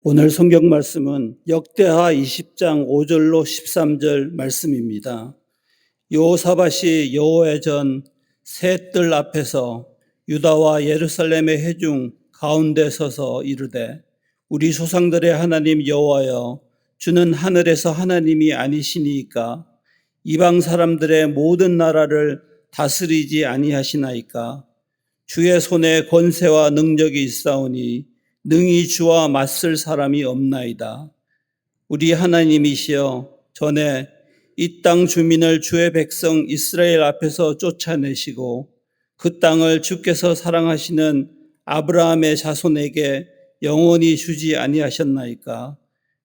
오늘 성경 말씀은 역대하 20장 5절로 13절 말씀입니다. 여호사밧이 여호와의 전 새 뜰 앞에서 유다와 예루살렘의 회중 가운데 서서 이르되 우리 조상들의 하나님 여호와여, 주는 하늘에서 하나님이 아니시니이까 이방 사람들의 모든 나라를 다스리지 아니하시나이까. 주의 손에 권세와 능력이 있사오니 능히 주와 맞설 사람이 없나이다. 우리 하나님이시여, 전에 이 땅 주민을 주의 백성 이스라엘 앞에서 쫓아내시고 그 땅을 주께서 사랑하시는 아브라함의 자손에게 영원히 주지 아니하셨나이까.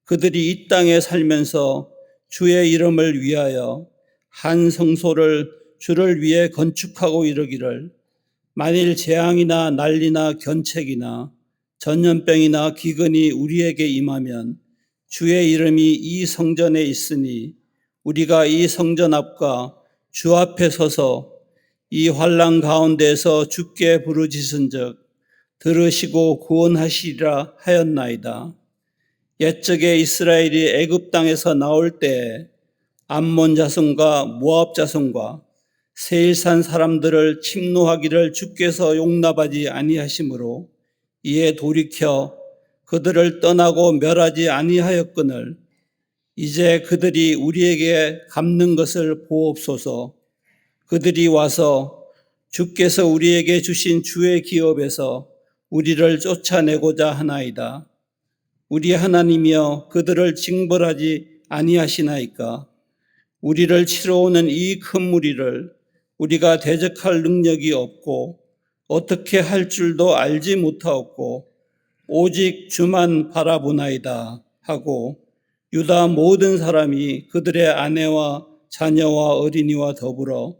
그들이 이 땅에 살면서 주의 이름을 위하여 한 성소를 주를 위해 건축하고 이르기를, 만일 재앙이나 난리나 견책이나 전염병이나 기근이 우리에게 임하면 주의 이름이 이 성전에 있으니 우리가 이 성전 앞과 주 앞에 서서 이 환난 가운데서 주께 부르짖은즉 들으시고 구원하시리라 하였나이다. 옛적에 이스라엘이 애굽 땅에서 나올 때에 암몬 자손과 모압 자손과 세일산 사람들을 침노하기를 주께서 용납하지 아니하시므로 이에 돌이켜 그들을 떠나고 멸하지 아니하였거늘 이제 그들이 우리에게 갚는 것을 보옵소서. 그들이 와서 주께서 우리에게 주신 주의 기업에서 우리를 쫓아내고자 하나이다. 우리 하나님이여, 그들을 징벌하지 아니하시나이까. 우리를 치러 오는 이 큰 무리를 우리가 대적할 능력이 없고 어떻게 할 줄도 알지 못하옵고 오직 주만 바라보나이다 하고 유다 모든 사람이 그들의 아내와 자녀와 어린이와 더불어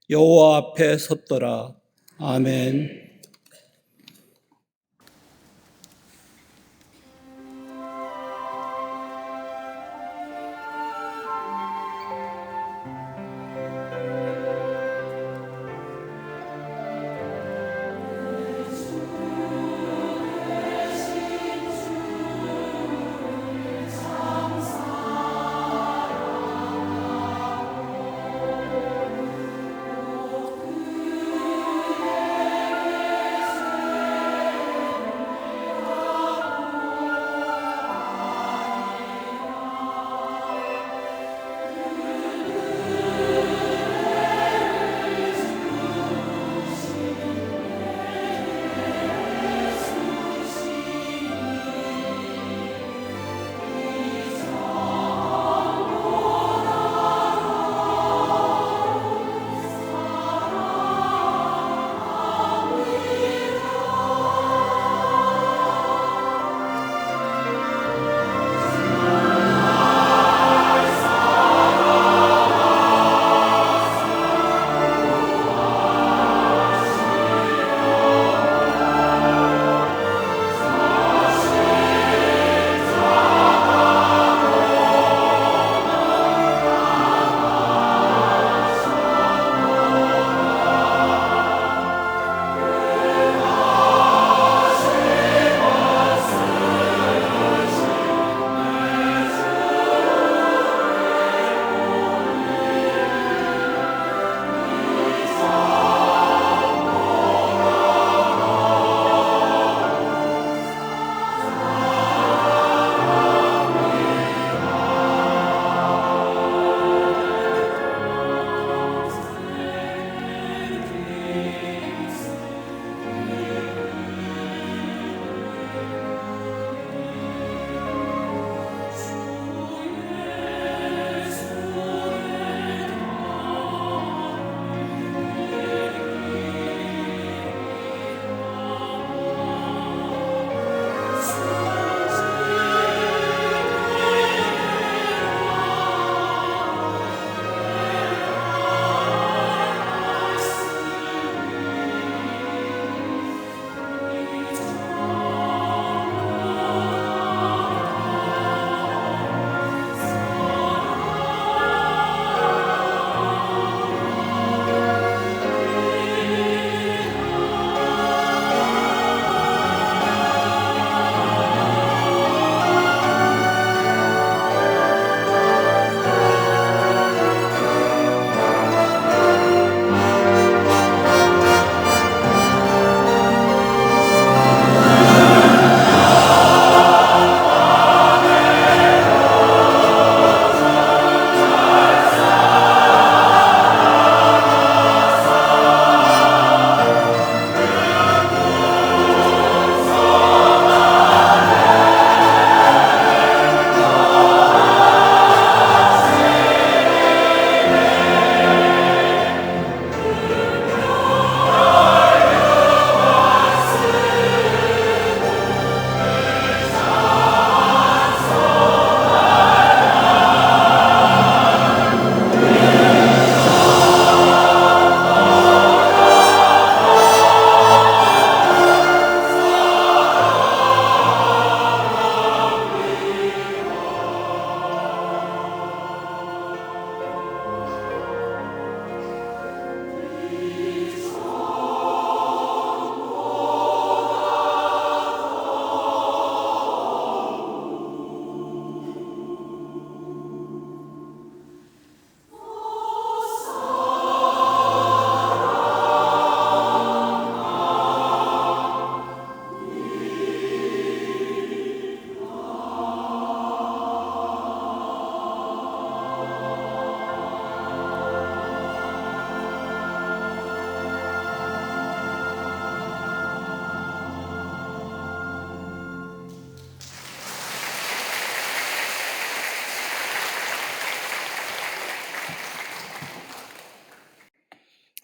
여호와 앞에 섰더라. 아멘.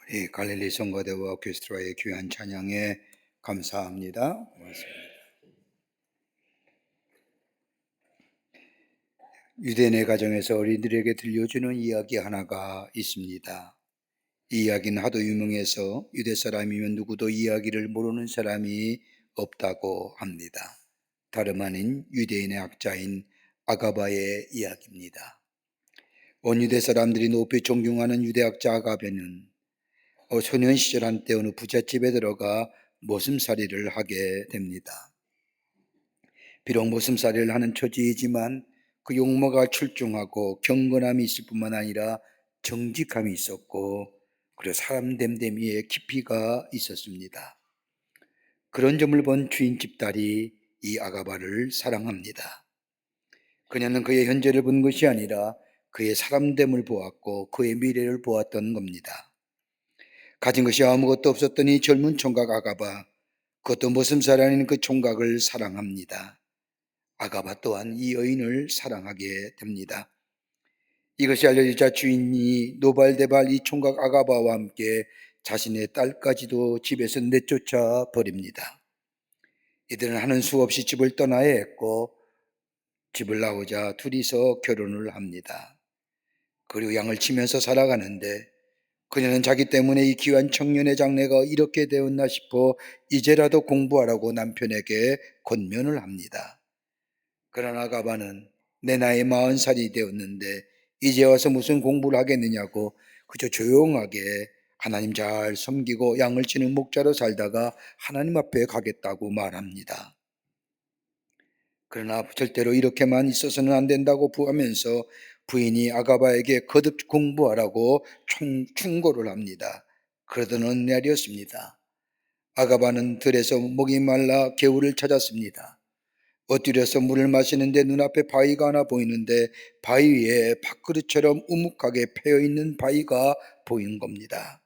우리 갈릴리 성가대와 오케스트라의 귀한 찬양에 감사합니다. 고맙습니다. 유대인의 가정에서 어린이들에게 들려주는 이야기 하나가 있습니다. 이 이야기는 하도 유명해서 유대 사람이면 누구도 이야기를 모르는 사람이 없다고 합니다. 다름 아닌 유대인의 학자인 아가바의 이야기입니다. 온 유대 사람들이 높이 존경하는 유대학자 아가베는 소년 시절 한때 어느 부잣집에 들어가 머슴살이를 하게 됩니다. 비록 머슴살이를 하는 처지이지만 그 용모가 출중하고 경건함이 있을 뿐만 아니라 정직함이 있었고 그리고 사람 됨됨이에 깊이가 있었습니다. 그런 점을 본 주인집 딸이 이 아가바를 사랑합니다. 그녀는 그의 현재를 본 것이 아니라 그의 사람됨을 보았고 그의 미래를 보았던 겁니다. 가진 것이 아무것도 없었던 이 젊은 총각 아가바, 그것도 머슴살이 아닌 그 총각을 사랑합니다. 아가바 또한 이 여인을 사랑하게 됩니다. 이것이 알려지자 주인이 노발대발 이 총각 아가바와 함께 자신의 딸까지도 집에서 내쫓아 버립니다. 이들은 하는 수 없이 집을 떠나야 했고 집을 나오자 둘이서 결혼을 합니다. 그리고 양을 치면서 살아가는데 그녀는 자기 때문에 이 귀한 청년의 장래가 이렇게 되었나 싶어 이제라도 공부하라고 남편에게 권면을 합니다. 그러나 아가바는 내 나이 40살이 되었는데 이제 와서 무슨 공부를 하겠느냐고 그저 조용하게 하나님 잘 섬기고 양을 치는 목자로 살다가 하나님 앞에 가겠다고 말합니다. 그러나 절대로 이렇게만 있어서는 안 된다고 하면서 부인이 아가바에게 거듭 공부하라고 충고를 합니다. 그러던 어느 날이었습니다. 아가바는 들에서 목이 말라 개울을 찾았습니다. 엎드려서 물을 마시는데 눈앞에 바위가 하나 보이는데 바위 위에 밥그릇처럼 우묵하게 패여있는 바위가 보인 겁니다.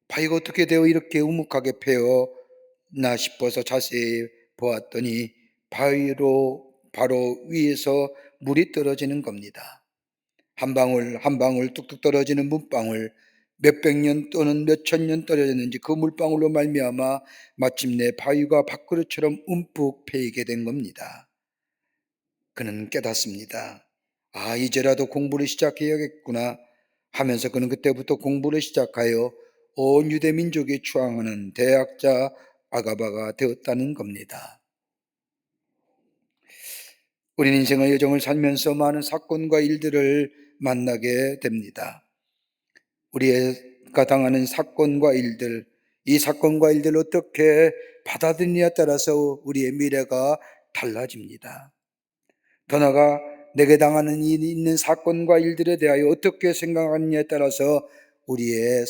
바위가 어떻게 되어 이렇게 우묵하게 패였나 싶어서 자세히 보았더니 바위로 바로 위에서 물이 떨어지는 겁니다. 한 방울 한 방울 뚝뚝 떨어지는 물방울, 몇백 년 또는 몇천 년 떨어졌는지 그 물방울로 말미암아 마침내 바위가 밥그릇처럼 움푹 패이게 된 겁니다. 그는 깨닫습니다. 아, 이제라도 공부를 시작해야겠구나 하면서 그는 그때부터 공부를 시작하여 온 유대 민족이 추앙하는 대학자 아가바가 되었다는 겁니다. 우리는 인생의 여정을 살면서 많은 사건과 일들을 만나게 됩니다. 우리가 당하는 사건과 일들, 이 사건과 일들을 어떻게 받아들이냐에 따라서 우리의 미래가 달라집니다. 더 나아가 내게 당하는 일이 있는 사건과 일들에 대하여 어떻게 생각하느냐에 따라서 우리의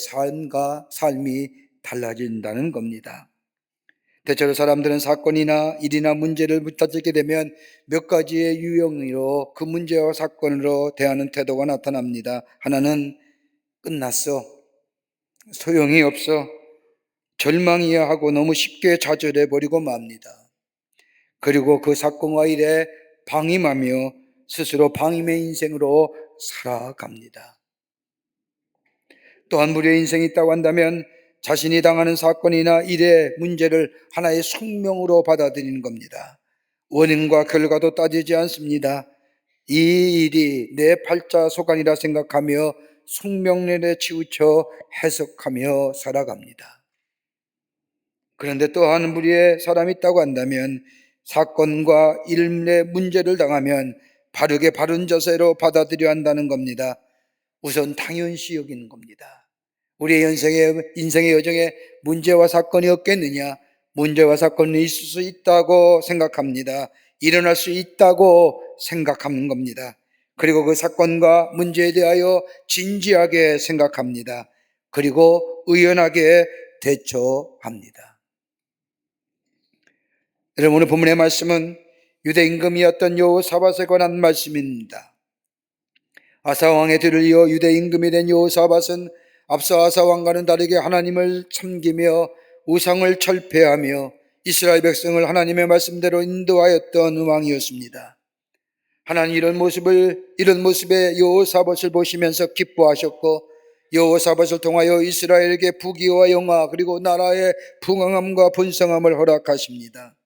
삶이 달라진다는 겁니다. 대체로 사람들은 사건이나 일이나 문제를 부딪히게 되면 몇 가지의 유형으로 그 문제와 사건으로 대하는 태도가 나타납니다. 하나는 끝났어, 소용이 없어, 절망이야 하고 너무 쉽게 좌절해버리고 맙니다. 그리고 그 사건과 일에 방임하며 스스로 방임의 인생으로 살아갑니다. 또한 무료의 인생이 있다고 한다면 자신이 당하는 사건이나 일의 문제를 하나의 숙명으로 받아들이는 겁니다. 원인과 결과도 따지지 않습니다. 이 일이 내 팔자 소관이라 생각하며 숙명론에 치우쳐 해석하며 살아갑니다. 그런데 또 한 무리의 사람이 있다고 한다면 사건과 일의 문제를 당하면 바르게 바른 자세로 받아들여야 한다는 겁니다. 우선 당연시 여기는 겁니다. 우리의 인생의 여정에 문제와 사건이 없겠느냐? 문제와 사건이 있을 수 있다고 생각합니다. 일어날 수 있다고 생각하는 겁니다. 그리고 그 사건과 문제에 대하여 진지하게 생각합니다. 그리고 의연하게 대처합니다. 여러분, 오늘 본문의 말씀은 유대 임금이었던 여호사밧에 관한 말씀입니다. 아사왕의 뒤를 이어 유대 임금이 된 여호사밧은 앞서 아사왕과는 다르게 하나님을 섬기며 우상을 철폐하며 이스라엘 백성을 하나님의 말씀대로 인도하였던 왕이었습니다. 하나님 이런 모습에 여호사밧을 보시면서 기뻐하셨고 여호사밧을 통하여 이스라엘에게 부귀와 영화 그리고 나라의 풍성함과 번성함을 허락하십니다.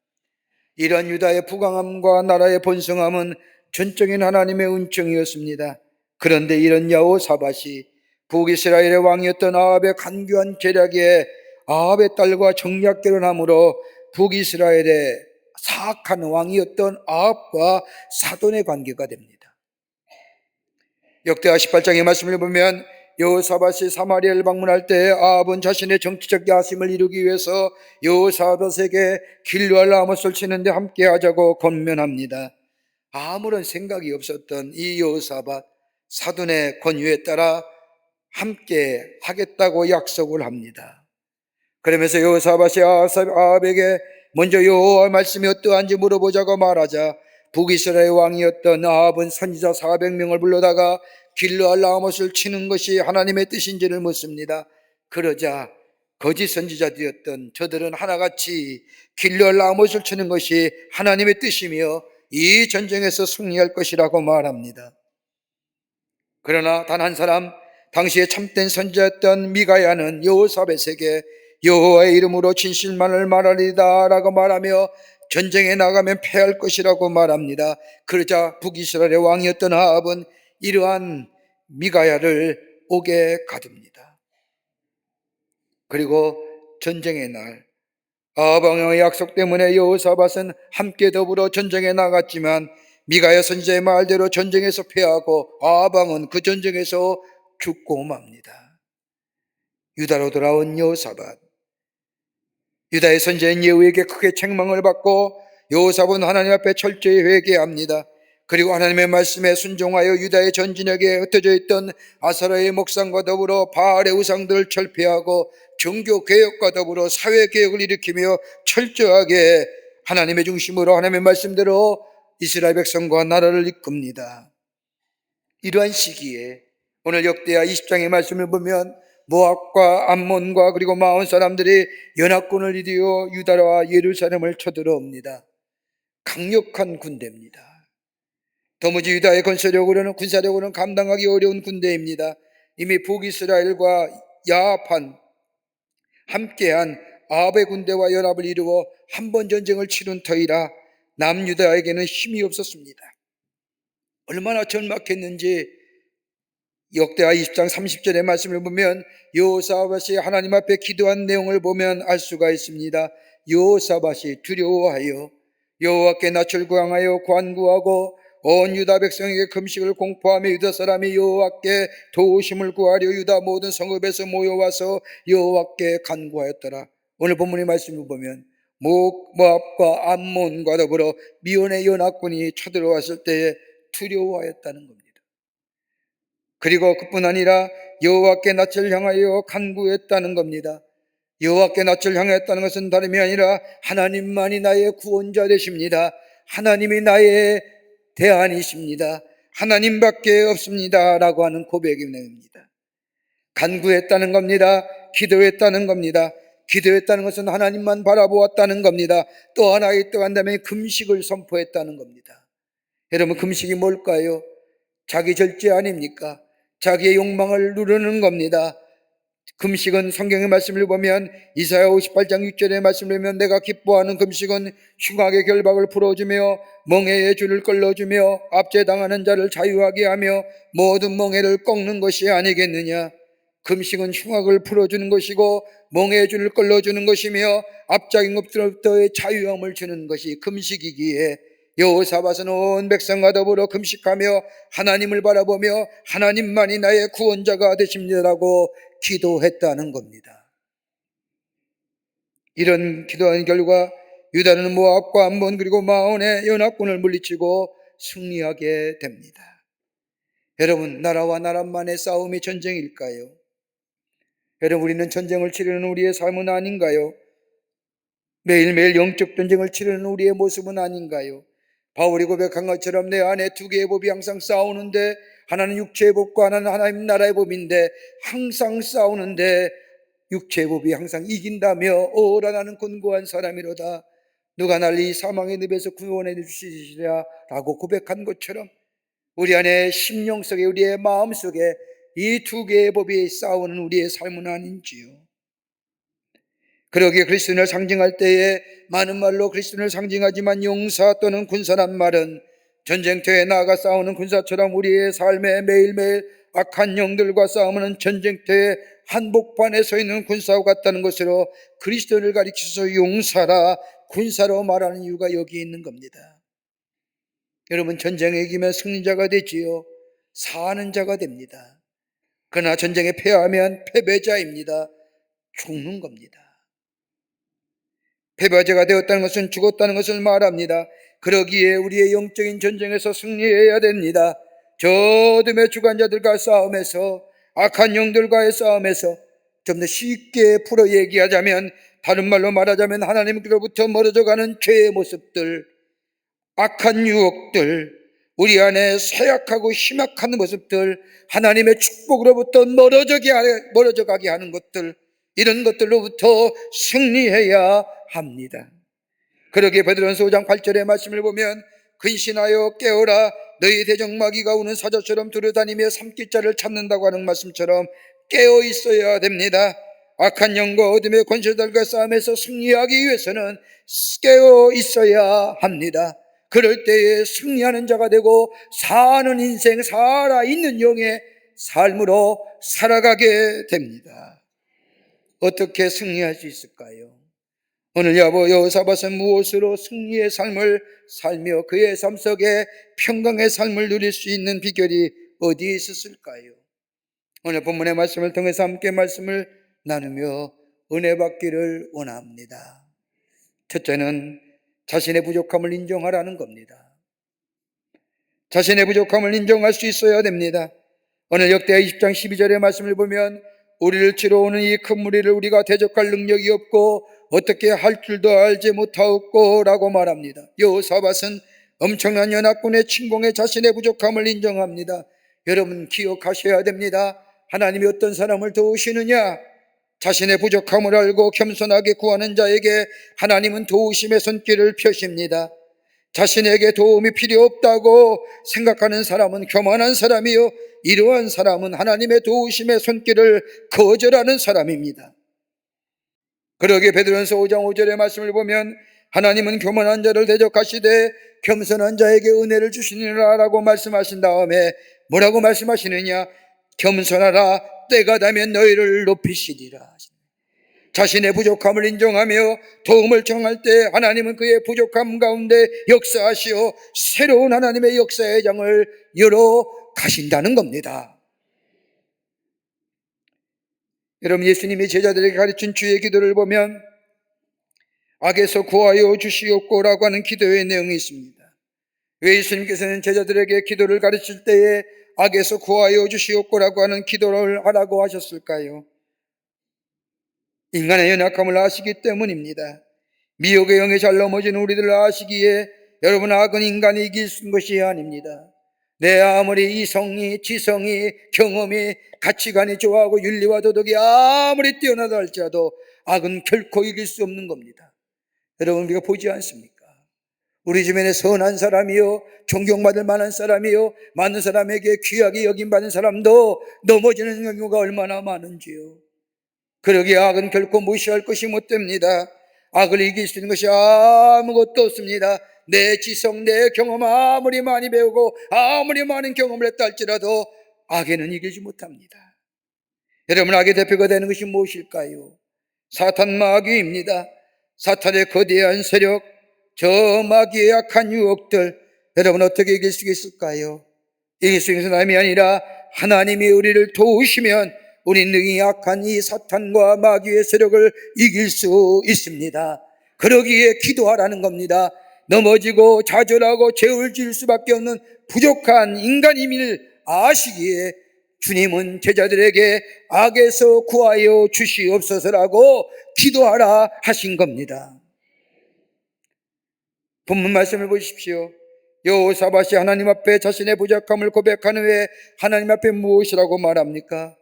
이런 유다의 부강함과 나라의 번성함은 전적인 하나님의 은총이었습니다. 그런데 이런 여호사밧이 북이스라엘의 왕이었던 아합의 간교한 계략에 아합의 딸과 정략 결혼함으로 북이스라엘의 사악한 왕이었던 아합과 사돈의 관계가 됩니다. 역대하 18장의 말씀을 보면 여호사밧이 사마리아를 방문할 때 아합은 자신의 정치적 야심을 이루기 위해서 여호사밧에게 길르알 라못을 치는데 함께하자고 권면합니다. 아무런 생각이 없었던 이 여호사밧, 사돈의 권유에 따라 함께 하겠다고 약속을 합니다. 그러면서 여호사밧이 아합에게 먼저 여호와의 말씀이 어떠한지 물어보자고 말하자 북이스라엘 왕이었던 아합은 선지자 400명을 불러다가 길르알 라못을 치는 것이 하나님의 뜻인지를 묻습니다. 그러자 거짓 선지자들이었던 저들은 하나같이 길르알 라못을 치는 것이 하나님의 뜻이며 이 전쟁에서 승리할 것이라고 말합니다. 그러나 단 한 사람, 당시에 참된 선지자였던 미가야는 여호사밧에게 여호와의 이름으로 진실만을 말하리다 라고 말하며 전쟁에 나가면 패할 것이라고 말합니다. 그러자 북이스라엘의 왕이었던 아합은 이러한 미가야를 옥에 가둡니다. 그리고 전쟁의 날 아합 왕의 약속 때문에 여호사밧은 함께 더불어 전쟁에 나갔지만 미가야 선지자의 말대로 전쟁에서 패하고 아합 왕은 그 전쟁에서 죽고 맙니다. 유다로 돌아온 여호사밧, 유다의 선지자인 예후에게 크게 책망을 받고 여호사밧은 하나님 앞에 철저히 회개합니다. 그리고 하나님의 말씀에 순종하여 유다의 전진역에 흩어져 있던 아사라의 목상과 더불어 바알의 우상들을 철폐하고 종교개혁과 더불어 사회개혁을 일으키며 철저하게 하나님의 중심으로 하나님의 말씀대로 이스라엘 백성과 나라를 이끕니다. 이러한 시기에 오늘 역대하 20장의 말씀을 보면 모압과 암몬과 그리고 마온 사람들이 연합군을 이루어 유다와 예루살렘을 쳐들어옵니다. 강력한 군대입니다. 도무지 유다의 건설력으로는 군사력으로는 감당하기 어려운 군대입니다. 이미 북이스라엘과 야합한 함께한 아합의 군대와 연합을 이루어 한 번 전쟁을 치른 터이라 남유다에게는 힘이 없었습니다. 얼마나 절박했는지 역대하 20장 30절의 말씀을 보면 여호사밧이 하나님 앞에 기도한 내용을 보면 알 수가 있습니다. 여호사밧이 두려워하여 여호와께 낯을 구항하여 간구하고 온 유다 백성에게 금식을 공포하며 유다 사람이 여호와께 도우심을 구하려 유다 모든 성읍에서 모여와서 여호와께 간구하였더라. 오늘 본문의 말씀을 보면 모압과 암몬과 더불어 미온의 연합군이 쳐들어왔을 때에 두려워하였다는 겁니다. 그리고 그뿐 아니라 여호와께 낯을 향하여 간구했다는 겁니다. 여호와께 낯을 향했다는 것은 다름이 아니라 하나님만이 나의 구원자 되십니다. 하나님이 나의 대안이십니다. 하나님밖에 없습니다 라고 하는 고백입니다. 간구했다는 겁니다. 기도했다는 겁니다. 기도했다는 것은 하나님만 바라보았다는 겁니다. 또 하나의 또 한다면 금식을 선포했다는 겁니다. 여러분, 금식이 뭘까요? 자기 절제 아닙니까? 자기의 욕망을 누르는 겁니다. 금식은 성경의 말씀을 보면 이사야 58장 6절의 말씀을 보면 내가 기뻐하는 금식은 흉악의 결박을 풀어주며 멍에의 줄을 끌어주며 압제당하는 자를 자유하게 하며 모든 멍에를 꺾는 것이 아니겠느냐. 금식은 흉악을 풀어주는 것이고 멍에의 줄을 끌어주는 것이며 압작인 것들로부터의 자유함을 주는 것이 금식이기에 여호사밧은 온 백성과 더불어 금식하며 하나님을 바라보며 하나님만이 나의 구원자가 되십니다라고 기도했다는 겁니다. 이런 기도한 결과 유다는 모압과 암몬 그리고 마온의 연합군을 물리치고 승리하게 됩니다. 여러분, 나라와 나라만의 싸움이 전쟁일까요? 여러분, 우리는 전쟁을 치르는 우리의 삶은 아닌가요? 매일매일 영적 전쟁을 치르는 우리의 모습은 아닌가요? 바울이 고백한 것처럼 내 안에 두 개의 법이 항상 싸우는데 하나는 육체의 법과 하나는 하나님 나라의 법인데 항상 싸우는데 육체의 법이 항상 이긴다며 오라 나는 곤고한 사람이로다. 누가 날 이 사망의 늪에서 구원해 주시리라 라고 고백한 것처럼 우리 안에 심령 속에 우리의 마음 속에 이 두 개의 법이 싸우는 우리의 삶은 아닌지요? 그러기에 그리스도인을 상징할 때에 많은 말로 그리스도인을 상징하지만 용사 또는 군사란 말은 전쟁터에 나아가 싸우는 군사처럼 우리의 삶에 매일매일 악한 영들과 싸우는 전쟁터에 한복판에 서 있는 군사와 같다는 것으로 그리스도를 가리켜서 용사라 군사로 말하는 이유가 여기에 있는 겁니다. 여러분, 전쟁에 이기면 승리자가 되지요. 사는 자가 됩니다. 그러나 전쟁에 패하면 패배자입니다. 죽는 겁니다. 패배자가 되었다는 것은 죽었다는 것을 말합니다. 그러기에 우리의 영적인 전쟁에서 승리해야 됩니다. 저 어둠의 주관자들과 싸움에서, 악한 영들과의 싸움에서, 좀 더 쉽게 풀어 얘기하자면, 다른 말로 말하자면 하나님께로부터 멀어져가는 죄의 모습들, 악한 유혹들, 우리 안에 쇠약하고 희막한 모습들, 하나님의 축복으로부터 멀어져 가게 하는 것들, 이런 것들로부터 승리해야 합니다. 그러기에 베드로전서 5장 8절의 말씀을 보면 근신하여 깨어라, 너희 대적마귀가 우는 사자처럼 두루다니며 삼킬 자를 찾는다고 하는 말씀처럼 깨어 있어야 됩니다. 악한 영과 어둠의 권세들과 싸움에서 승리하기 위해서는 깨어 있어야 합니다. 그럴 때에 승리하는 자가 되고 사는 인생, 살아있는 영의 삶으로 살아가게 됩니다. 어떻게 승리할 수 있을까요? 오늘 여호사밧은 무엇으로 승리의 삶을 살며 그의 삶 속에 평강의 삶을 누릴 수 있는 비결이 어디에 있었을까요? 오늘 본문의 말씀을 통해서 함께 말씀을 나누며 은혜 받기를 원합니다. 첫째는 자신의 부족함을 인정하라는 겁니다. 자신의 부족함을 인정할 수 있어야 됩니다. 오늘 역대하 20장 12절의 말씀을 보면 우리를 치러 오는 이 큰 무리를 우리가 대적할 능력이 없고 어떻게 할 줄도 알지 못하였고 라고 말합니다. 여호사밧은 엄청난 연합군의 침공에 자신의 부족함을 인정합니다. 여러분, 기억하셔야 됩니다. 하나님이 어떤 사람을 도우시느냐? 자신의 부족함을 알고 겸손하게 구하는 자에게 하나님은 도우심의 손길을 펴십니다. 자신에게 도움이 필요 없다고 생각하는 사람은 교만한 사람이요, 이러한 사람은 하나님의 도우심의 손길을 거절하는 사람입니다. 그러기에 베드로전서 5장 5절의 말씀을 보면 하나님은 교만한 자를 대적하시되 겸손한 자에게 은혜를 주시니라 라고 말씀하신 다음에 뭐라고 말씀하시느냐? 겸손하라, 때가 되면 너희를 높이시리라. 자신의 부족함을 인정하며 도움을 청할 때 하나님은 그의 부족함 가운데 역사하시어 새로운 하나님의 역사의 장을 열어 가신다는 겁니다. 여러분, 예수님이 제자들에게 가르친 주의 기도를 보면 악에서 구하여 주시옵고라고 하는 기도의 내용이 있습니다. 왜 예수님께서는 제자들에게 기도를 가르칠 때에 악에서 구하여 주시옵고라고 하는 기도를 하라고 하셨을까요? 인간의 연약함을 아시기 때문입니다. 미혹의 영에 잘 넘어진 우리들을 아시기에 여러분, 악은 인간이 이길 수 있는 것이 아닙니다. 내 아무리 이성이, 지성이, 경험이, 가치관이 좋아하고 윤리와 도덕이 아무리 뛰어나다 할지라도 악은 결코 이길 수 없는 겁니다. 여러분, 우리가 보지 않습니까? 우리 주변에 선한 사람이요, 존경받을 만한 사람이요, 많은 사람에게 귀하게 여김받은 사람도 넘어지는 경우가 얼마나 많은지요. 그러기에 악은 결코 무시할 것이 못 됩니다. 악을 이길 수 있는 것이 아무것도 없습니다. 내 지성, 내 경험 아무리 많이 배우고 아무리 많은 경험을 했다 할지라도 악에는 이기지 못합니다. 여러분, 악의 대표가 되는 것이 무엇일까요? 사탄 마귀입니다. 사탄의 거대한 세력, 저 마귀의 악한 유혹들, 여러분 어떻게 이길 수 있을까요? 이길 수 있는 사람이 아니라 하나님이 우리를 도우시면 우리는 능히 악한 이 사탄과 마귀의 세력을 이길 수 있습니다. 그러기에 기도하라는 겁니다. 넘어지고 좌절하고 죄를 지을 수밖에 없는 부족한 인간임을 아시기에 주님은 제자들에게 악에서 구하여 주시옵소서라고 기도하라 하신 겁니다. 본문 말씀을 보십시오. 여호사밧이 하나님 앞에 자신의 부족함을 고백한 후에 하나님 앞에 무엇이라고 말합니까?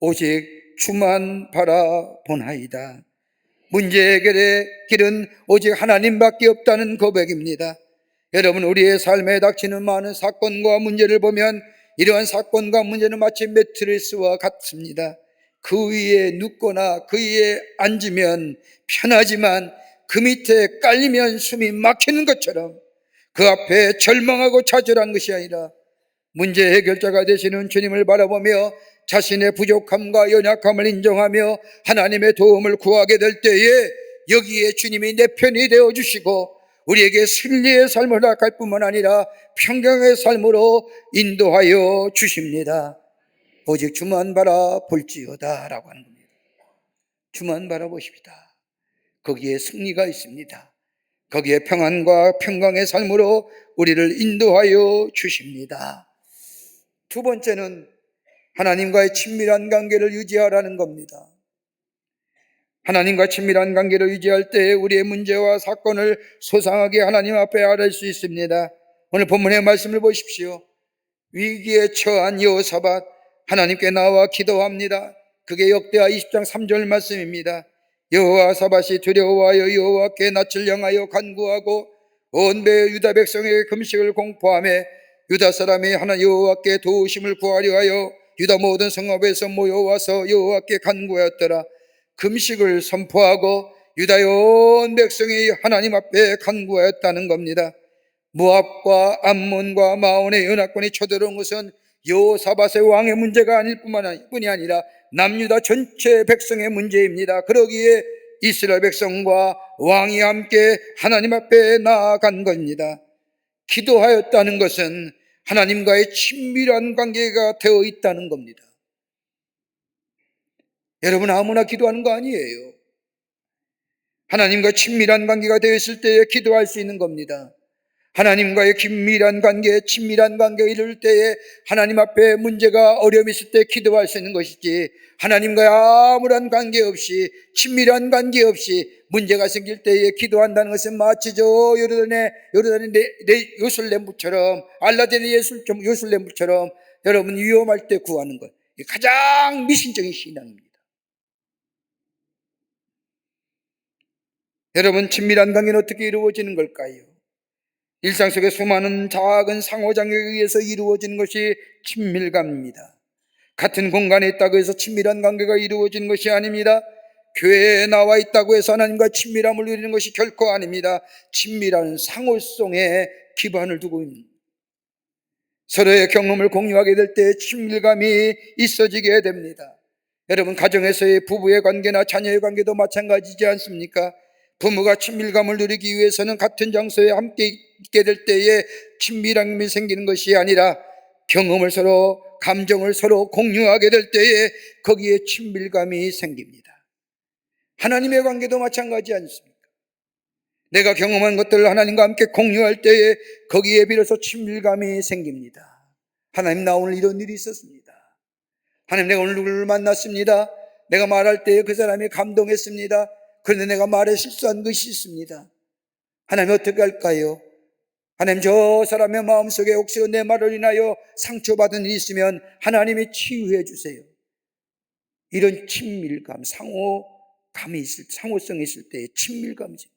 오직 주만 바라보나이다. 문제 해결의 길은 오직 하나님밖에 없다는 고백입니다. 여러분, 우리의 삶에 닥치는 많은 사건과 문제를 보면 이러한 사건과 문제는 마치 매트리스와 같습니다. 그 위에 눕거나 그 위에 앉으면 편하지만 그 밑에 깔리면 숨이 막히는 것처럼 그 앞에 절망하고 좌절한 것이 아니라 문제 해결자가 되시는 주님을 바라보며 자신의 부족함과 연약함을 인정하며 하나님의 도움을 구하게 될 때에 여기에 주님이 내 편이 되어주시고 우리에게 승리의 삶을 허락할 뿐만 아니라 평강의 삶으로 인도하여 주십니다. 오직 주만 바라볼지어다 라고 하는 겁니다. 주만 바라보십니다. 거기에 승리가 있습니다. 거기에 평안과 평강의 삶으로 우리를 인도하여 주십니다. 두 번째는 하나님과의 친밀한 관계를 유지하라는 겁니다. 하나님과 친밀한 관계를 유지할 때 우리의 문제와 사건을 소상하게 하나님 앞에 아뢰 수 있습니다. 오늘 본문의 말씀을 보십시오. 위기에 처한 여호사밧 하나님께 나와 기도합니다. 그게 역대하 20장 3절 말씀입니다. 여호사밧이 두려워하여 여호와께 낯을 향하여 간구하고 온 배 유다 백성에게 금식을 공포하며 유다 사람이 하나 여호와께 도우심을 구하려 하여 유다 모든 성읍에서 모여와서 여호와께 간구하였더라. 금식을 선포하고 유다의 온 백성이 하나님 앞에 간구하였다는 겁니다. 모압과 암몬과 마온의 연합군이 쳐들어온 것은 여호사밧의 왕의 문제가 아닐 뿐이 아니라 남유다 전체 백성의 문제입니다. 그러기에 이스라엘 백성과 왕이 함께 하나님 앞에 나아간 겁니다. 기도하였다는 것은 하나님과의 친밀한 관계가 되어 있다는 겁니다. 여러분, 아무나 기도하는 거 아니에요. 하나님과 친밀한 관계가 되어 있을 때에 기도할 수 있는 겁니다. 하나님과의 긴밀한 관계, 친밀한 관계에 이를 때에 하나님 앞에 문제가 어려움이 있을 때 기도할 수 있는 것이지, 하나님과의 아무런 관계 없이, 친밀한 관계 없이 문제가 생길 때에 기도한다는 것은 마치 저 요르단의 요술렘부처럼, 알라딘의 요술렘부처럼 여러분 위험할 때 구하는 것, 가장 미신적인 신앙입니다. 여러분, 친밀한 관계는 어떻게 이루어지는 걸까요? 일상 속의 수많은 작은 상호작용에 의해서 이루어지는 것이 친밀감입니다. 같은 공간에 있다고 해서 친밀한 관계가 이루어지는 것이 아닙니다. 교회에 나와 있다고 해서 하나님과 친밀함을 누리는 것이 결코 아닙니다. 친밀한 상호성에 기반을 두고 있습니다. 서로의 경험을 공유하게 될 때 친밀감이 있어지게 됩니다. 여러분, 가정에서의 부부의 관계나 자녀의 관계도 마찬가지지 않습니까? 부모가 친밀감을 누리기 위해서는 같은 장소에 함께 있게 될 때에 친밀함이 생기는 것이 아니라 경험을 서로, 감정을 서로 공유하게 될 때에 거기에 친밀감이 생깁니다. 하나님의 관계도 마찬가지 않습니까? 내가 경험한 것들을 하나님과 함께 공유할 때에 거기에 비로소 친밀감이 생깁니다. 하나님, 나 오늘 이런 일이 있었습니다. 하나님, 내가 오늘 누구를 만났습니다. 내가 말할 때에 그 사람이 감동했습니다. 그런데 내가 말에 실수한 것이 있습니다. 하나님, 어떻게 할까요? 하나님, 저 사람의 마음속에 혹시 내 말을 인하여 상처받은 일이 있으면 하나님이 치유해 주세요. 이런 친밀감, 상호성이 있을 때의 친밀감이죠.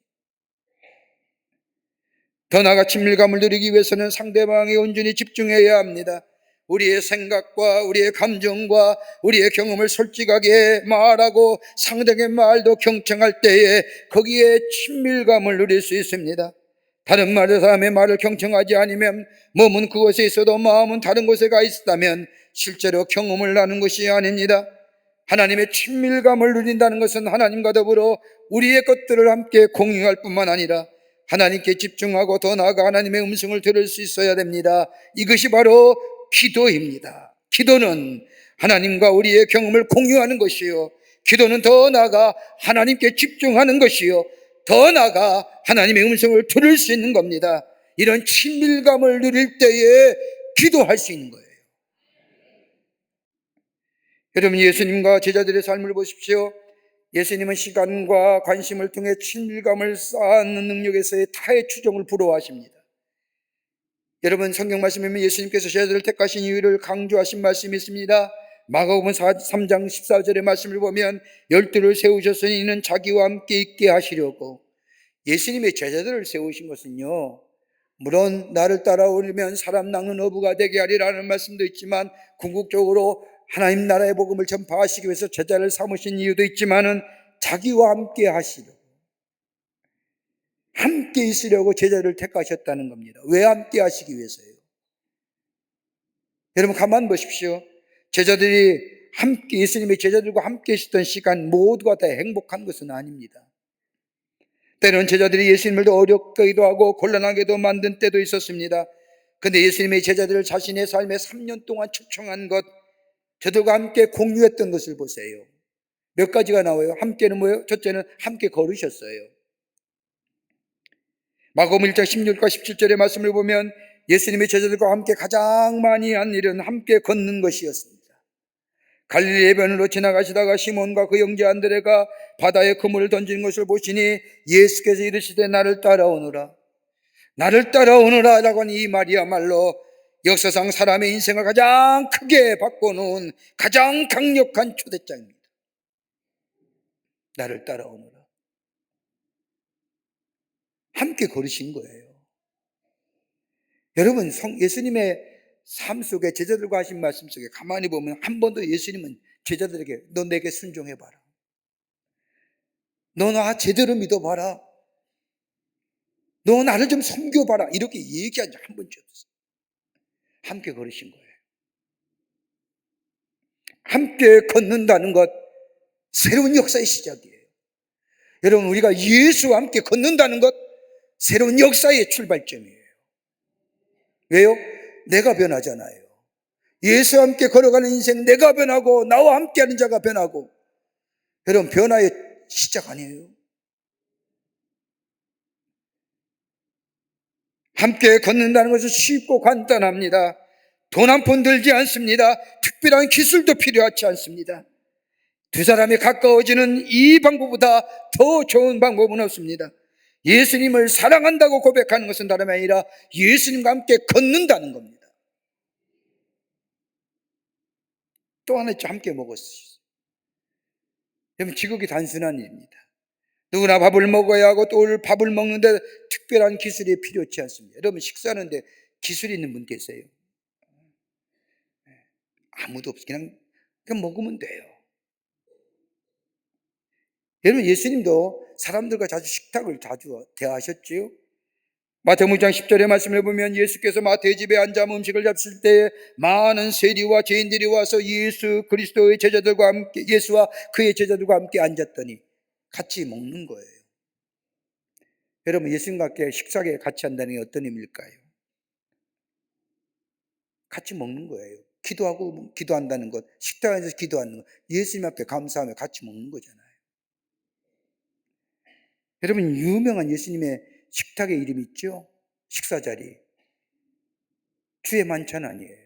더 나아가 친밀감을 누리기 위해서는 상대방에 온전히 집중해야 합니다. 우리의 생각과 우리의 감정과 우리의 경험을 솔직하게 말하고 상대의 말도 경청할 때에 거기에 친밀감을 누릴 수 있습니다. 다른 말로 사람의 말을 경청하지 않으면 몸은 그곳에 있어도 마음은 다른 곳에 가 있다면 실제로 경험을 나눈 것이 아닙니다. 하나님의 친밀감을 누린다는 것은 하나님과 더불어 우리의 것들을 함께 공유할 뿐만 아니라 하나님께 집중하고 더 나아가 하나님의 음성을 들을 수 있어야 됩니다. 이것이 바로 기도입니다. 기도는 하나님과 우리의 경험을 공유하는 것이요, 기도는 더 나아가 하나님께 집중하는 것이요, 더 나아가 하나님의 음성을 들을 수 있는 겁니다. 이런 친밀감을 누릴 때에 기도할 수 있는 거예요. 여러분, 예수님과 제자들의 삶을 보십시오. 예수님은 시간과 관심을 통해 친밀감을 쌓는 능력에서의 타의 추종을 부러워하십니다. 여러분, 성경 말씀에 보면 예수님께서 제자들을 택하신 이유를 강조하신 말씀이 있습니다. 마가복음 3장 14절의 말씀을 보면 12를 세우셨으니 이는 자기와 함께 있게 하시려고. 예수님의 제자들을 세우신 것은요, 물론 나를 따라오려면 사람 낚는 어부가 되게 하리라는 말씀도 있지만 궁극적으로 하나님 나라의 복음을 전파하시기 위해서 제자를 삼으신 이유도 있지만은 자기와 함께 하시려고, 함께 있으려고 제자를 택하셨다는 겁니다. 왜 함께 하시기 위해서요? 여러분 가만 보십시오. 제자들이 함께, 예수님의 제자들과 함께 있었던 시간 모두가 다 행복한 것은 아닙니다. 때로는 제자들이 예수님을 더 어렵기도 하고 곤란하게도 만든 때도 있었습니다. 그런데 예수님의 제자들을 자신의 삶에 3년 동안 초청한 것, 저들과 함께 공유했던 것을 보세요. 몇 가지가 나와요. 함께는 뭐예요? 첫째는 함께 걸으셨어요. 마가복음 1장 16과 17절의 말씀을 보면 예수님의 제자들과 함께 가장 많이 한 일은 함께 걷는 것이었습니다. 갈릴리 해변으로 지나가시다가 시몬과 그 형제 안드레가 바다에 그물을 던지는 것을 보시니 예수께서 이르시되 나를 따라오너라, 나를 따라오너라 라고 하는 이 말이야말로 역사상 사람의 인생을 가장 크게 바꿔놓은 가장 강력한 초대장입니다. 나를 따라오너라. 함께 걸으신 거예요. 여러분, 예수님의 삶 속에 제자들과 하신 말씀 속에 가만히 보면 한 번도 예수님은 제자들에게 너 내게 순종해봐라, 너 나 제대로 믿어봐라, 너 나를 좀 섬겨봐라 이렇게 얘기한 적 한 번도 없어요. 함께 걸으신 거예요. 함께 걷는다는 것, 새로운 역사의 시작이에요. 여러분, 우리가 예수와 함께 걷는다는 것, 새로운 역사의 출발점이에요. 왜요? 내가 변하잖아요. 예수와 함께 걸어가는 인생, 내가 변하고 나와 함께하는 자가 변하고. 여러분, 변화의 시작 아니에요? 함께 걷는다는 것은 쉽고 간단합니다. 돈 한 푼 들지 않습니다. 특별한 기술도 필요하지 않습니다. 두 사람이 가까워지는 이 방법보다 더 좋은 방법은 없습니다. 예수님을 사랑한다고 고백하는 것은 다름이 아니라 예수님과 함께 걷는다는 겁니다. 또 하나 있죠. 함께 먹었어요. 여러분, 지극히 단순한 일입니다. 누구나 밥을 먹어야 하고 또 밥을 먹는데 특별한 기술이 필요치 않습니다. 여러분, 식사하는데 기술이 있는 분 계세요? 아무도 없어요. 그냥 먹으면 돼요. 여러분, 예수님도 사람들과 식탁을 자주 대하셨지요? 마태복음 6장 10절의 말씀을 보면 예수께서 마태의 집에 앉아 음식을 잡수실 때에 많은 세리와 죄인들이 와서 예수 그리스도의 제자들과 함께, 예수와 그의 제자들과 함께 앉았더니 같이 먹는 거예요. 여러분, 예수님과 함께 식사에 같이 한다는 게 어떤 의미일까요? 같이 먹는 거예요. 기도하고 기도한다는 것, 식당에서 기도하는 것, 예수님 앞에 감사하며 같이 먹는 거잖아요. 여러분, 유명한 예수님의 식탁의 이름이 있죠? 식사 자리. 주의 만찬 아니에요.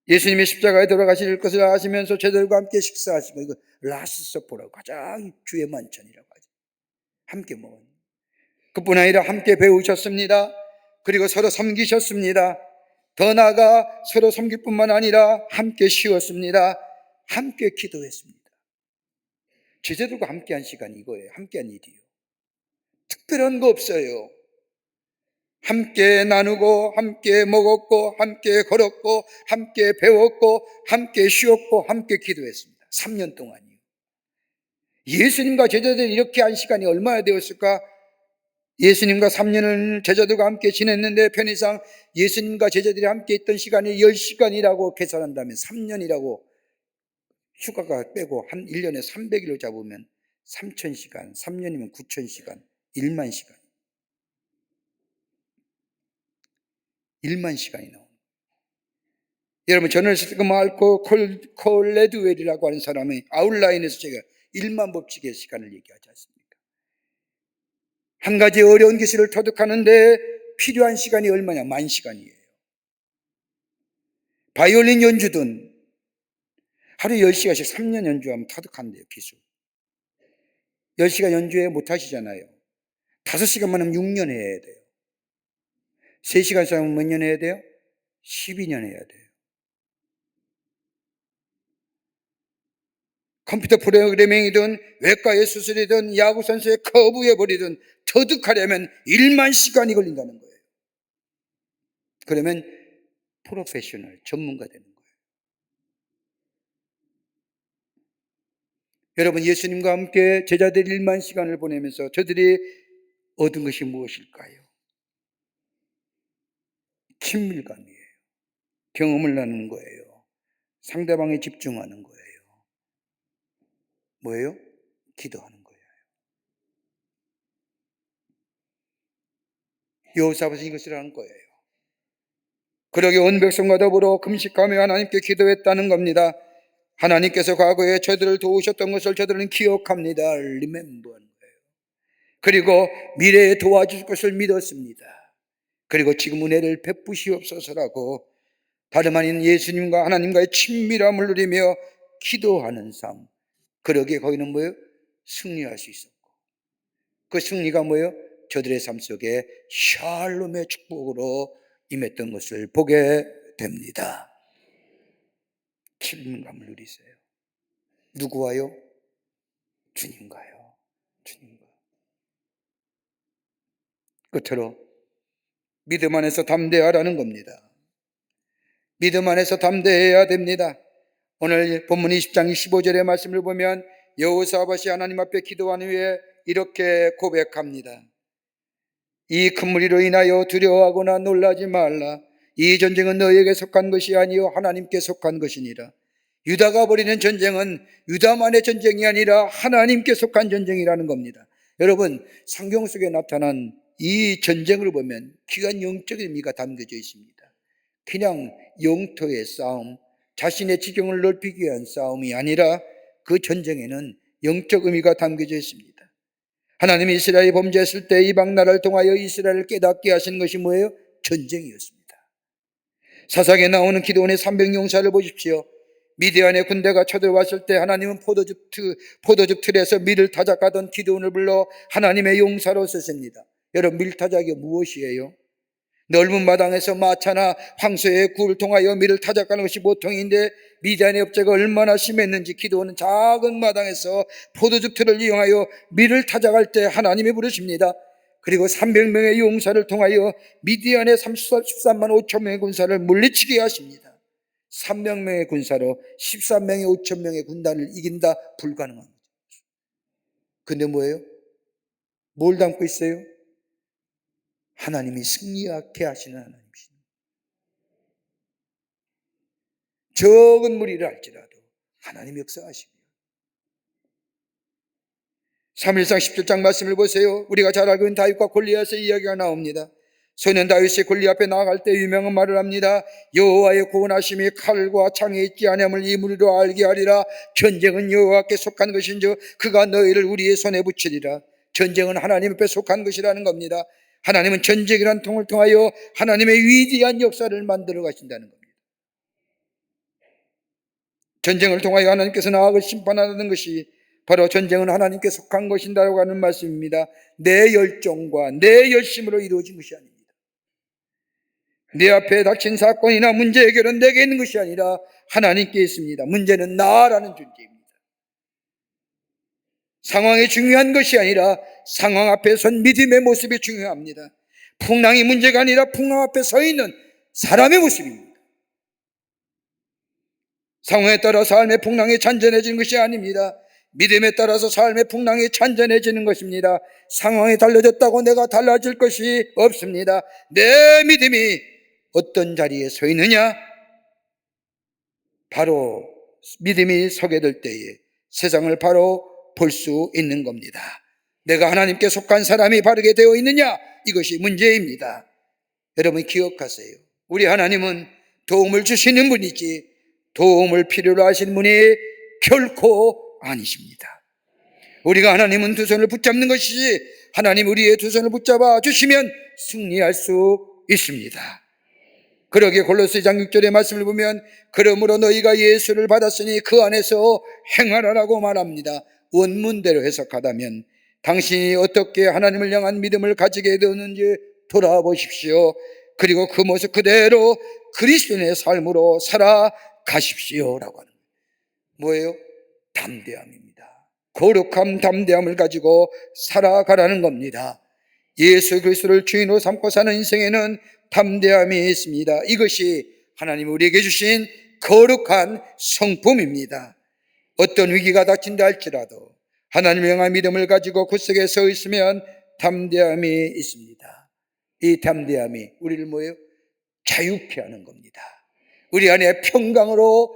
예수님이 십자가에 돌아가실 것을 아시면서 제자들과 함께 식사하시고, 이거 라스 서포라고 가장 주의 만찬이라고 하죠. 함께 먹은. 그뿐 아니라 함께 배우셨습니다. 그리고 서로 섬기셨습니다. 더 나아가 서로 섬길 뿐만 아니라 함께 쉬었습니다. 함께 기도했습니다. 제자들과 함께한 시간이 이거예요. 함께한 일이요. 특별한 거 없어요. 함께 나누고 함께 먹었고 함께 걸었고 함께 배웠고 함께 쉬었고 함께 기도했습니다. 3년 동안이요. 예수님과 제자들이 이렇게 한 시간이 얼마나 되었을까? 예수님과 3년을 제자들과 함께 지냈는데 편의상 예수님과 제자들이 함께 있던 시간이 10시간이라고 계산한다면 3년이라고 휴가가 빼고 한 1년에 300일로 잡으면 3,000시간, 3년이면 9,000시간, 1만 시간. 1만 시간이 나옵니다. 여러분, 저는 그 마르코 콜레드웰이라고 하는 사람이 아웃라인에서 제가 1만 법칙의 시간을 얘기하지 않습니까? 한 가지 어려운 기술을 터득하는데 필요한 시간이 얼마냐? 10,000시간이에요. 바이올린 연주든 하루 10시간씩 3년 연주하면 터득한대요, 기술. 10시간 연주해 못 하시잖아요. 5시간만 하면 6년 해야 돼요. 3시간 싸우면 몇 년 해야 돼요? 12년 해야 돼요. 컴퓨터 프로그래밍이든 외과의 수술이든 야구 선수의 커브해버리든 터득하려면 1만 시간이 걸린다는 거예요. 그러면 프로페셔널, 전문가 되는 거예요. 여러분, 예수님과 함께 제자들 1만 시간을 보내면서 저들이 얻은 것이 무엇일까요? 친밀감이에요. 경험을 나누는 거예요. 상대방에 집중하는 거예요. 뭐예요? 기도하는 거예요. 여호사밧은 이것을 한 거예요. 그러게 온 백성과 더불어 금식하며 하나님께 기도했다는 겁니다. 하나님께서 과거에 저들을 도우셨던 것을 저들은 기억합니다. Remember 하는 거예요. 그리고 미래에 도와줄 것을 믿었습니다. 그리고 지금 은혜를 베푸시옵소서라고 다름 아닌 예수님과 하나님과의 친밀함을 누리며 기도하는 삶. 그러기에 거기는 뭐예요? 승리할 수 있었고, 그 승리가 뭐예요? 저들의 삶 속에 샬롬의 축복으로 임했던 것을 보게 됩니다. 친밀감을 누리세요. 누구와요? 주님과요. 주님과. 끝으로 믿음 안에서 담대하라는 겁니다. 믿음 안에서 담대해야 됩니다. 오늘 본문 20장 25절의 말씀을 보면 여호사밧이 하나님 앞에 기도한 후에 이렇게 고백합니다. 이 큰 무리로 인하여 두려워하거나 놀라지 말라. 이 전쟁은 너에게 속한 것이 아니요 하나님께 속한 것이니라. 유다가 벌이는 전쟁은 유다만의 전쟁이 아니라 하나님께 속한 전쟁이라는 겁니다. 여러분, 성경 속에 나타난 이 전쟁을 보면 귀한 영적인 의미가 담겨져 있습니다. 그냥 영토의 싸움, 자신의 지경을 넓히기 위한 싸움이 아니라 그 전쟁에는 영적 의미가 담겨져 있습니다. 하나님이 이스라엘이 범죄했을 때 이방 나라를 통하여 이스라엘을 깨닫게 하신 것이 뭐예요? 전쟁이었습니다. 사사기에 나오는 기드온의 300용사를 보십시오. 미디안의 군대가 쳐들어왔을 때 하나님은 포도즙 틀에서 밀을 타작하던 기드온을 불러 하나님의 용사로 쓰십니다. 여러분, 밀 타작이 무엇이에요? 넓은 마당에서 마차나 황소의 굴을 통하여 밀을 타작하는 것이 보통인데 미디안의 업체가 얼마나 심했는지 기드온은 작은 마당에서 포도즙 틀을 이용하여 밀을 타작할 때 하나님이 부르십니다. 그리고 300명의 용사를 통하여 미디안의 13만 5천 명의 군사를 물리치게 하십니다. 300명의 군사로 13명의 5천 명의 군단을 이긴다? 불가능한 거죠. 근데 뭐예요? 뭘 담고 있어요? 하나님이 승리하게 하시는 하나님이십니다. 적은 무리를 할지라도 하나님 역사하십니다. 3일상 17장 말씀을 보세요. 우리가 잘 알고 있는 다윗과 골리앗의 이야기가 나옵니다. 소년 다윗이 골리앗 앞에 나아갈 때 유명한 말을 합니다. 여호와의 구원하심이 칼과 창에 있지 아니함을 이 무리로 알게 하리라. 전쟁은 여호와께 속한 것인즉 그가 너희를 우리의 손에 붙이리라. 전쟁은 하나님 앞에 속한 것이라는 겁니다. 하나님은 전쟁이란 통을 통하여 하나님의 위대한 역사를 만들어 가신다는 겁니다. 전쟁을 통하여 하나님께서 나악을 심판하는 것이 바로 전쟁은 하나님께 속한 것이라고 하는 말씀입니다. 내 열정과 내 열심으로 이루어진 것이 아닙니다. 내 앞에 닥친 사건이나 문제 해결은 내게 있는 것이 아니라 하나님께 있습니다. 문제는 나라는 존재입니다. 상황이 중요한 것이 아니라 상황 앞에 선 믿음의 모습이 중요합니다. 풍랑이 문제가 아니라 풍랑 앞에 서 있는 사람의 모습입니다. 상황에 따라 삶의 풍랑이 잔잔해지는 것이 아닙니다. 믿음에 따라서 삶의 풍랑이 잔잔해지는 것입니다. 상황이 달라졌다고 내가 달라질 것이 없습니다. 내 믿음이 어떤 자리에 서 있느냐? 바로 믿음이 서게 될 때에 세상을 바로 볼 수 있는 겁니다. 내가 하나님께 속한 사람이 바르게 되어 있느냐? 이것이 문제입니다. 여러분 기억하세요. 우리 하나님은 도움을 주시는 분이지 도움을 필요로 하시는 분이 결코 아니십니다. 우리가 하나님은 두 손을 붙잡는 것이지 하나님 우리의 두 손을 붙잡아 주시면 승리할 수 있습니다. 그러기에 골로새 2장 6절의 말씀을 보면 그러므로 너희가 예수를 받았으니 그 안에서 행하라라고 말합니다. 원문대로 해석하다면 당신이 어떻게 하나님을 향한 믿음을 가지게 되었는지 돌아보십시오. 그리고 그 모습 그대로 그리스도인의 삶으로 살아가십시오라고 하는 거예요. 뭐예요? 담대함입니다. 거룩함, 담대함을 가지고 살아가라는 겁니다. 예수 그리스도를 주인으로 삼고 사는 인생에는 담대함이 있습니다. 이것이 하나님 우리에게 주신 거룩한 성품입니다. 어떤 위기가 닥친다 할지라도 하나님을 향한 믿음을 가지고 그 속에 서 있으면 담대함이 있습니다. 이 담대함이 우리를 뭐예요? 자유케 하는 겁니다. 우리 안에 평강으로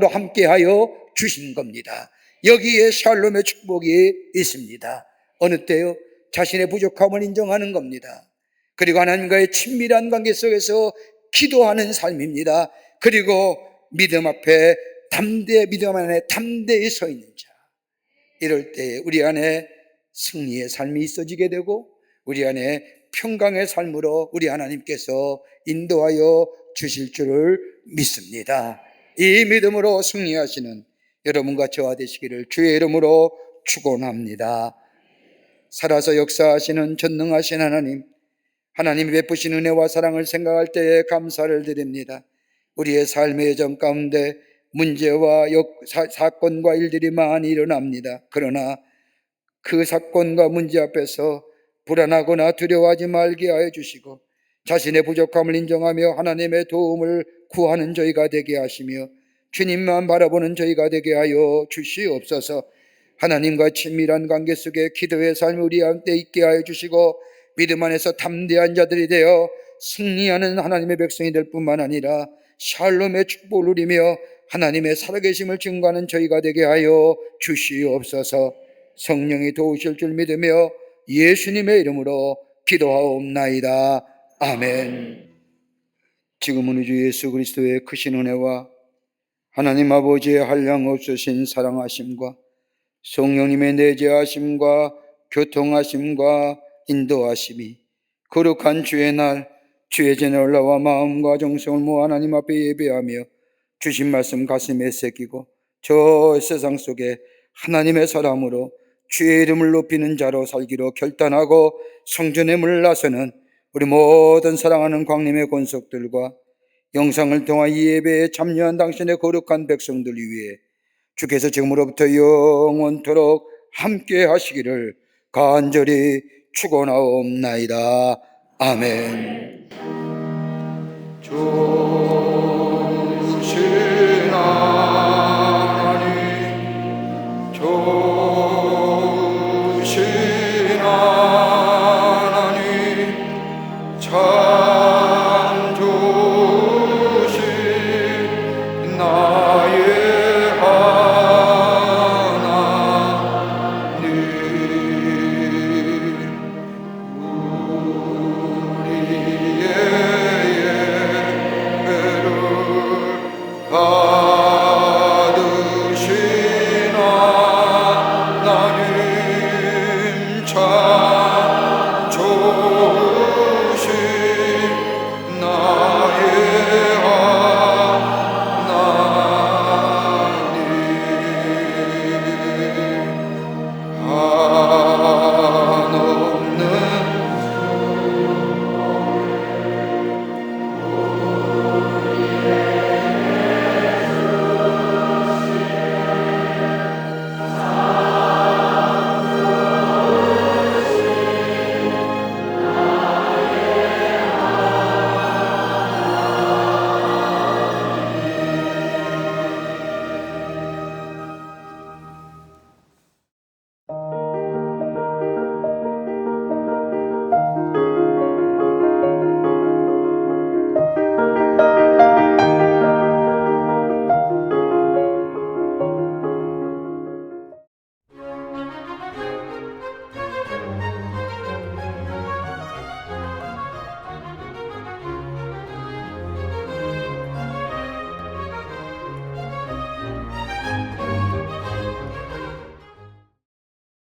함께하여 주신 겁니다. 여기에 샬롬의 축복이 있습니다. 어느 때요? 자신의 부족함을 인정하는 겁니다. 그리고 하나님과의 친밀한 관계 속에서 기도하는 삶입니다. 그리고 믿음 앞에 믿음 안에 담대히 서 있는 자. 이럴 때 우리 안에 승리의 삶이 있어지게 되고 우리 안에 평강의 삶으로 우리 하나님께서 인도하여 주실 줄을 믿습니다. 이 믿음으로 승리하시는 여러분과 저와 되시기를 주의 이름으로 축원합니다. 살아서 역사하시는 전능하신 하나님이 베푸신 은혜와 사랑을 생각할 때에 감사를 드립니다. 우리의 삶의 여정 가운데 문제와 사건과 일들이 많이 일어납니다. 그러나 그 사건과 문제 앞에서 불안하거나 두려워하지 말게 하여 주시고 자신의 부족함을 인정하며 하나님의 도움을 구하는 저희가 되게 하시며 주님만 바라보는 저희가 되게 하여 주시옵소서. 하나님과 친밀한 관계 속에 기도의 삶이 우리 안에 있게 하여 주시고 믿음 안에서 담대한 자들이 되어 승리하는 하나님의 백성이 될 뿐만 아니라 샬롬의 축복을 누리며 하나님의 살아계심을 증거하는 저희가 되게 하여 주시옵소서. 성령이 도우실 줄 믿으며 예수님의 이름으로 기도하옵나이다. 아멘. 지금은 우리 주 예수 그리스도의 크신 은혜와 하나님 아버지의 한량없으신 사랑하심과 성령님의 내재하심과 교통하심과 인도하심이 거룩한 주의 날 주의 전에 올라와 마음과 정성을 모아 하나님 앞에 예배하며 주신 말씀 가슴에 새기고 저 세상 속에 하나님의 사람으로 주의 이름을 높이는 자로 살기로 결단하고 성전에 물러서는 우리 모든 사랑하는 광림의 권속들과 영상을 통한 이 예배에 참여한 당신의 거룩한 백성들 위해 주께서 지금으로부터 영원토록 함께 하시기를 간절히 축원하옵나이다. 아멘.